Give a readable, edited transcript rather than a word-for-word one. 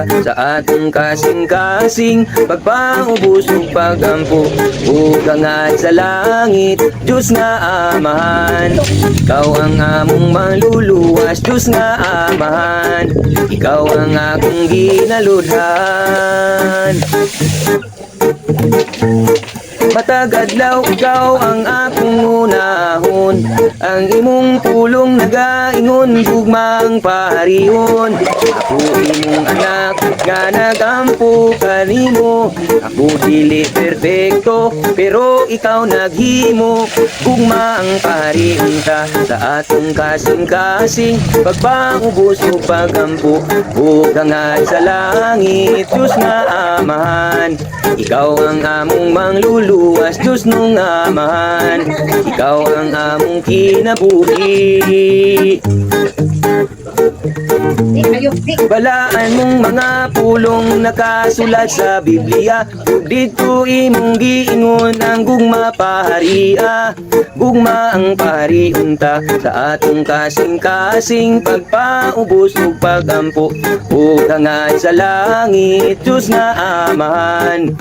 unta sa atong kasing-kasing pagpaubos ug pagampo ug hangad sa langit Diyos nga amahan. Ikaw ang among maluluwas Diyos nga amahan, ikaw ang akong ginaludhan. Matagadlaw ikaw ang akong unahon, ang imong pulong nagaingon gugmang parihon. Ako imong anak nga nagampo kanimo, ako dili perfecto pero ikaw naghimo gugmang parihon ta sa atong kasing-kasing pagpaubos ug pagampo ug hangad sa langit Diyos nga amahan. Ikaw ang among mangluluwas Diyos nung amahan, ikaw ang among kinabuhi. Balaan mong mga pulong nakasulat sa Biblia, dito imong giingon ang gugma paharia. Gugma ang pahariunta sa atong kasing-kasing pagpaubos ug pagampo ug hangad sa langit Diyos nga amahan.